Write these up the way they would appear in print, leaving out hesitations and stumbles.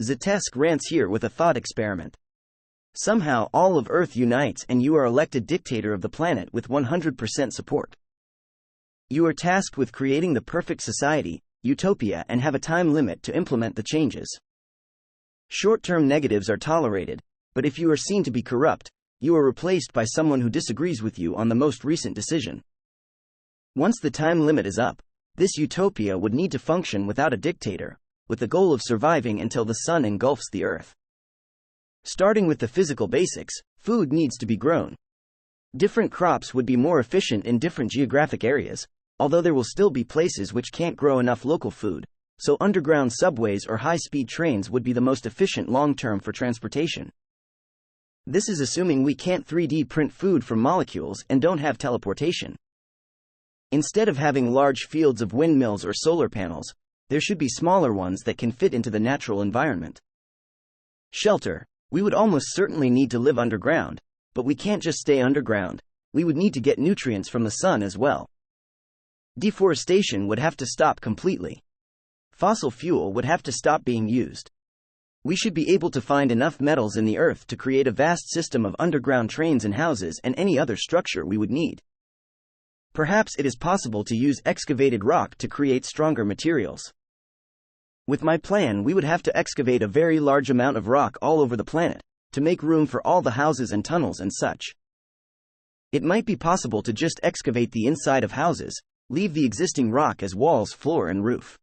Zetesk rants here with a thought experiment. Somehow all of Earth unites and you are elected dictator of the planet with 100% support. You are tasked with creating the perfect society, Utopia, and have a time limit to implement the changes. Short-term negatives are tolerated, but if you are seen to be corrupt, you are replaced by someone who disagrees with you on the most recent decision. Once the time limit is up, this utopia would need to function without a dictator, with the goal of surviving until the sun engulfs the earth. Starting with the physical basics, food needs to be grown. Different crops would be more efficient in different geographic areas, although there will still be places which can't grow enough local food, so underground subways or high-speed trains would be the most efficient long-term for transportation. This is assuming we can't 3D print food from molecules and don't have teleportation. Instead of having large fields of windmills or solar panels, there should be smaller ones that can fit into the natural environment. Shelter. We would almost certainly need to live underground, but we can't just stay underground, we would need to get nutrients from the sun as well. Deforestation would have to stop completely. Fossil fuel would have to stop being used. We should be able to find enough metals in the earth to create a vast system of underground trains and houses and any other structure we would need. Perhaps it is possible to use excavated rock to create stronger materials. With my plan, we would have to excavate a very large amount of rock all over the planet, to make room for all the houses and tunnels and such. It might be possible to just excavate the inside of houses, leave the existing rock as walls, floor and roof.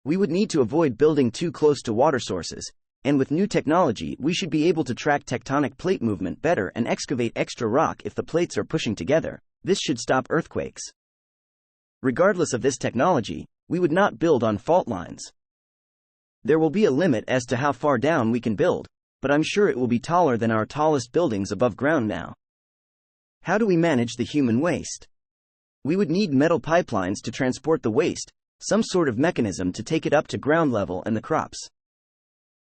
We would need to avoid building too close to water sources, and with new technology we should be able to track tectonic plate movement better and excavate extra rock if the plates are pushing together. This should stop earthquakes. Regardless of this technology, we would not build on fault lines. There will be a limit as to how far down we can build, but I'm sure it will be taller than our tallest buildings above ground now. How do we manage the human waste? We would need metal pipelines to transport the waste, some sort of mechanism to take it up to ground level and the crops.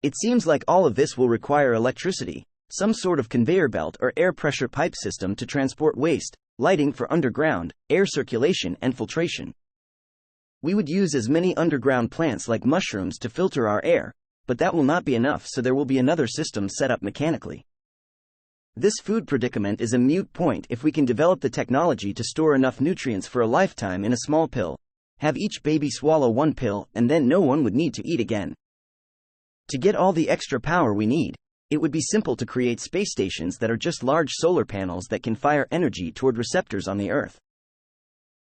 It seems like all of this will require electricity, some sort of conveyor belt or air pressure pipe system to transport waste, lighting for underground, air circulation and filtration. We would use as many underground plants like mushrooms to filter our air, but that will not be enough, so there will be another system set up mechanically. This food predicament is a moot point if we can develop the technology to store enough nutrients for a lifetime in a small pill, have each baby swallow one pill, and then no one would need to eat again. To get all the extra power we need, it would be simple to create space stations that are just large solar panels that can fire energy toward receptors on the Earth.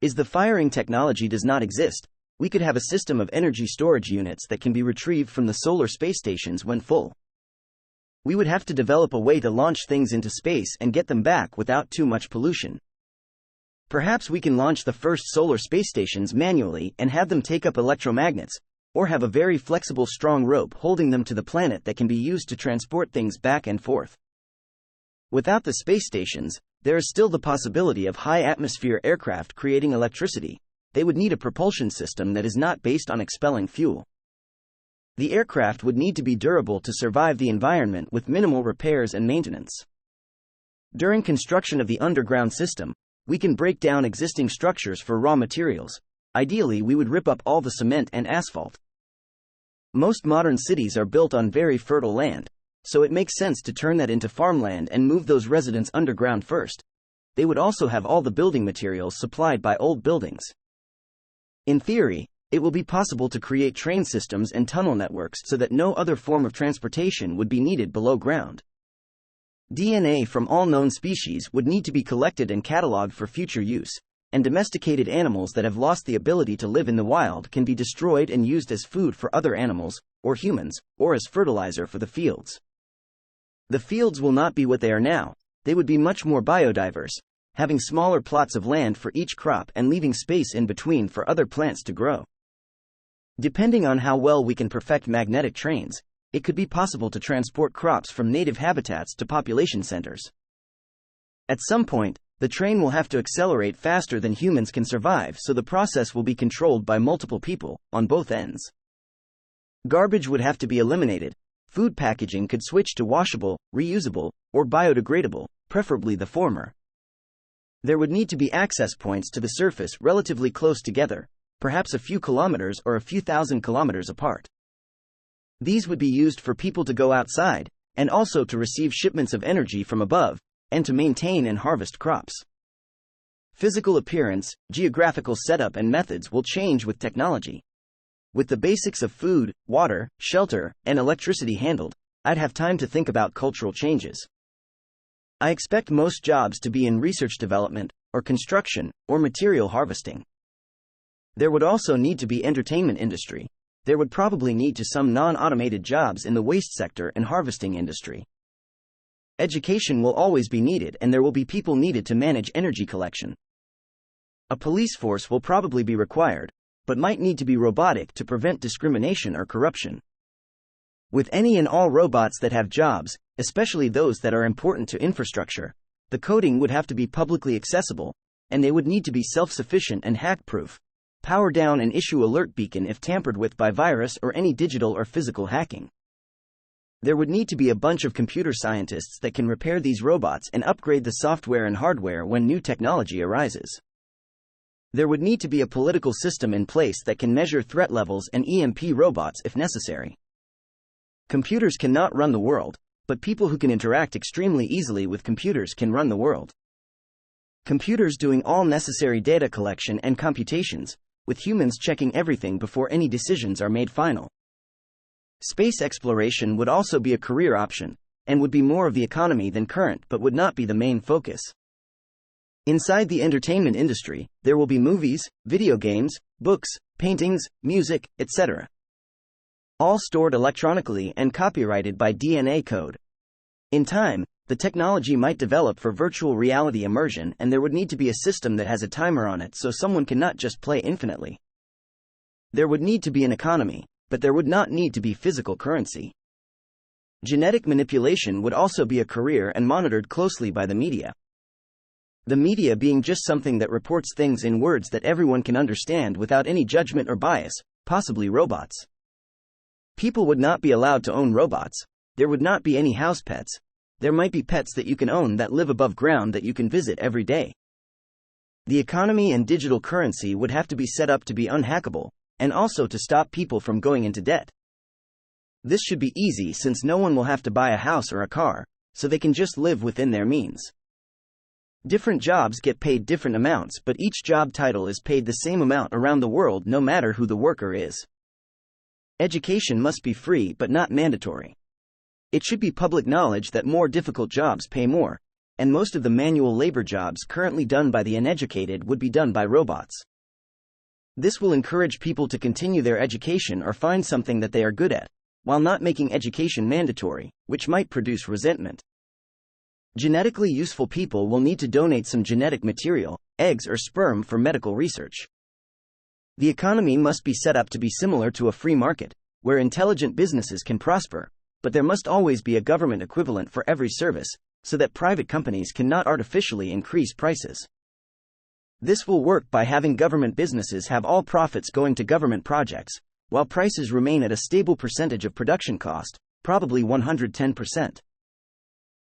If the firing technology does not exist, we could have a system of energy storage units that can be retrieved from the solar space stations when full. We would have to develop a way to launch things into space and get them back without too much pollution. Perhaps we can launch the first solar space stations manually and have them take up electromagnets, or have a very flexible strong rope holding them to the planet that can be used to transport things back and forth. Without the space stations, there is still the possibility of high-atmosphere aircraft creating electricity. They would need a propulsion system that is not based on expelling fuel. The aircraft would need to be durable to survive the environment with minimal repairs and maintenance. During construction of the underground system, we can break down existing structures for raw materials. Ideally, we would rip up all the cement and asphalt. Most modern cities are built on very fertile land, so it makes sense to turn that into farmland and move those residents underground first. They would also have all the building materials supplied by old buildings. In theory, it will be possible to create train systems and tunnel networks so that no other form of transportation would be needed below ground. DNA from all known species would need to be collected and catalogued for future use, and domesticated animals that have lost the ability to live in the wild can be destroyed and used as food for other animals, or humans, or as fertilizer for the fields. The fields will not be what they are now, they would be much more biodiverse, having smaller plots of land for each crop and leaving space in between for other plants to grow. Depending on how well we can perfect magnetic trains, it could be possible to transport crops from native habitats to population centers. At some point, the train will have to accelerate faster than humans can survive, so the process will be controlled by multiple people, on both ends. Garbage would have to be eliminated. Food packaging could switch to washable, reusable, or biodegradable, preferably the former. There would need to be access points to the surface relatively close together, perhaps a few kilometers or a few thousand kilometers apart. These would be used for people to go outside, and also to receive shipments of energy from above, and to maintain and harvest crops. Physical appearance, geographical setup, and methods will change with technology. With the basics of food, water, shelter, and electricity handled, I'd have time to think about cultural changes. I expect most jobs to be in research development, or construction, or material harvesting. There would also need to be entertainment industry. There would probably need to some non-automated jobs in the waste sector and harvesting industry. Education will always be needed, and there will be people needed to manage energy collection. A police force will probably be required, but might need to be robotic to prevent discrimination or corruption. With any and all robots that have jobs, especially those that are important to infrastructure, the coding would have to be publicly accessible, and they would need to be self-sufficient and hack-proof. Power down and issue alert beacon if tampered with by virus or any digital or physical hacking. There would need to be a bunch of computer scientists that can repair these robots and upgrade the software and hardware when new technology arises. There would need to be a political system in place that can measure threat levels and EMP robots if necessary. Computers cannot run the world, but people who can interact extremely easily with computers can run the world. Computers doing all necessary data collection and computations, with humans checking everything before any decisions are made final. Space exploration would also be a career option, and would be more of the economy than current but would not be the main focus. Inside the entertainment industry, there will be movies, video games, books, paintings, music, etc. All stored electronically and copyrighted by DNA code. In time, the technology might develop for virtual reality immersion, and there would need to be a system that has a timer on it so someone cannot just play infinitely. There would need to be an economy, but there would not need to be physical currency. Genetic manipulation would also be a career and monitored closely by the media. The media being just something that reports things in words that everyone can understand without any judgment or bias, possibly robots. People would not be allowed to own robots. There would not be any house pets. There might be pets that you can own that live above ground that you can visit every day. The economy and digital currency would have to be set up to be unhackable, and also to stop people from going into debt. This should be easy since no one will have to buy a house or a car, so they can just live within their means. Different jobs get paid different amounts, but each job title is paid the same amount around the world no matter who the worker is. Education must be free but not mandatory. It should be public knowledge that more difficult jobs pay more, and most of the manual labor jobs currently done by the uneducated would be done by robots. This will encourage people to continue their education or find something that they are good at, while not making education mandatory, which might produce resentment. Genetically useful people will need to donate some genetic material, eggs or sperm, for medical research. The economy must be set up to be similar to a free market, where intelligent businesses can prosper, but there must always be a government equivalent for every service, so that private companies cannot artificially increase prices. This will work by having government businesses have all profits going to government projects, while prices remain at a stable percentage of production cost, probably 110%.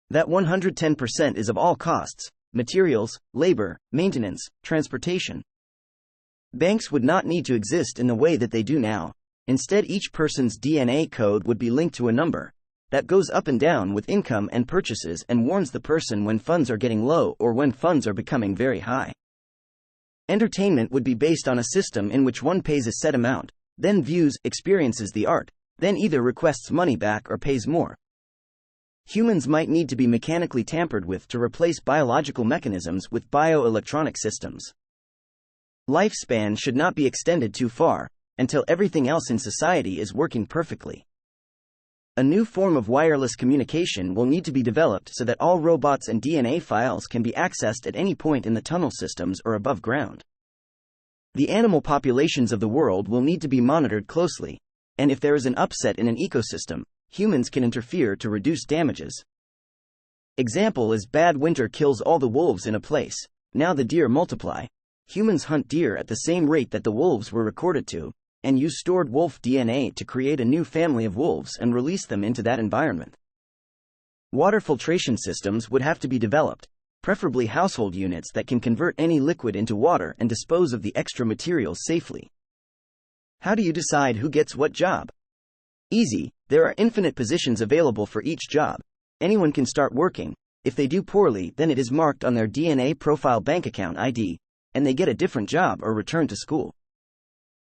That 110% is of all costs: materials, labor, maintenance, transportation. Banks would not need to exist in the way that they do now. Instead, each person's DNA code would be linked to a number that goes up and down with income and purchases and warns the person when funds are getting low or when funds are becoming very high. Entertainment would be based on a system in which one pays a set amount, then views, experiences the art, then either requests money back or pays more. Humans might need to be mechanically tampered with to replace biological mechanisms with bioelectronic systems. Lifespan should not be extended too far, until everything else in society is working perfectly. A new form of wireless communication will need to be developed so that all robots and DNA files can be accessed at any point in the tunnel systems or above ground. The animal populations of the world will need to be monitored closely, and if there is an upset in an ecosystem, humans can interfere to reduce damages. Example is bad winter kills all the wolves in a place, now the deer multiply. Humans hunt deer at the same rate that the wolves were recorded to, and use stored wolf DNA to create a new family of wolves and release them into that environment. Water filtration systems would have to be developed, preferably household units that can convert any liquid into water and dispose of the extra materials safely. How do you decide who gets what job? Easy, there are infinite positions available for each job. Anyone can start working. If they do poorly, then it is marked on their DNA profile bank account ID, and they get a different job or return to school.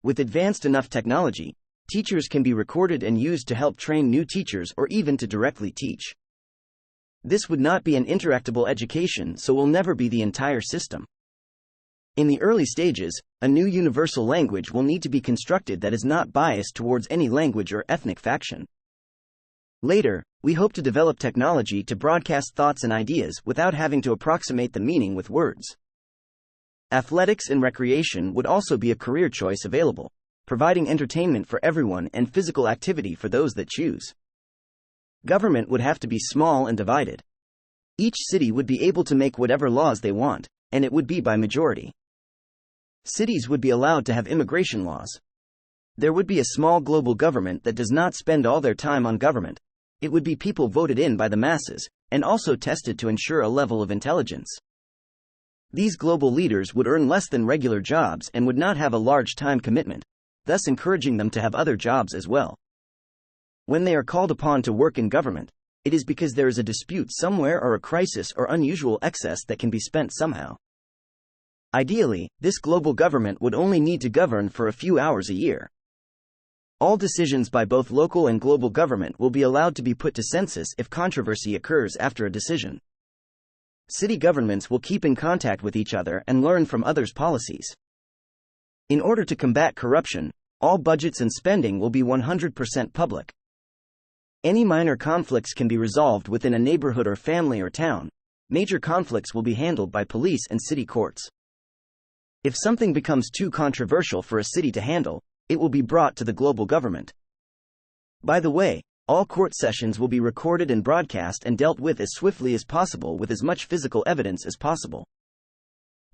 With advanced enough technology, teachers can be recorded and used to help train new teachers or even to directly teach. This would not be an interactable education, so will never be the entire system. In the early stages, a new universal language will need to be constructed that is not biased towards any language or ethnic faction. Later, we hope to develop technology to broadcast thoughts and ideas without having to approximate the meaning with words. Athletics and recreation would also be a career choice available, providing entertainment for everyone and physical activity for those that choose. Government would have to be small and divided. Each city would be able to make whatever laws they want, and it would be by majority. Cities would be allowed to have immigration laws. There would be a small global government that does not spend all their time on government. It would be people voted in by the masses, and also tested to ensure a level of intelligence. These global leaders would earn less than regular jobs and would not have a large time commitment, thus encouraging them to have other jobs as well. When they are called upon to work in government, it is because there is a dispute somewhere or a crisis or unusual excess that can be spent somehow. Ideally, this global government would only need to govern for a few hours a year. All decisions by both local and global government will be allowed to be put to census if controversy occurs after a decision. City governments will keep in contact with each other and learn from others' policies. In order to combat corruption, all budgets and spending will be 100% public. Any minor conflicts can be resolved within a neighborhood or family or town. Major conflicts will be handled by police and city courts. If something becomes too controversial for a city to handle, it will be brought to the global government. By the way, all court sessions will be recorded and broadcast and dealt with as swiftly as possible with as much physical evidence as possible.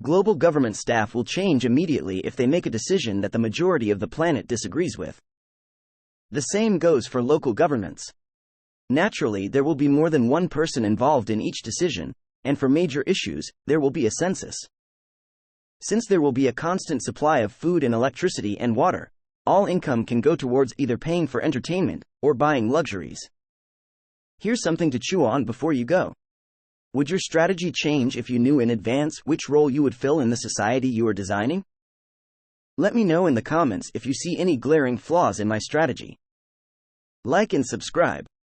Global government staff will change immediately if they make a decision that the majority of the planet disagrees with. The same goes for local governments. Naturally, there will be more than one person involved in each decision, and for major issues, there will be a census. Since there will be a constant supply of food and electricity and water, all income can go towards either paying for entertainment or buying luxuries. Here's something to chew on before you go. Would your strategy change if you knew in advance which role you would fill in the society you are designing? Let me know in the comments if you see any glaring flaws in my strategy. Like and subscribe.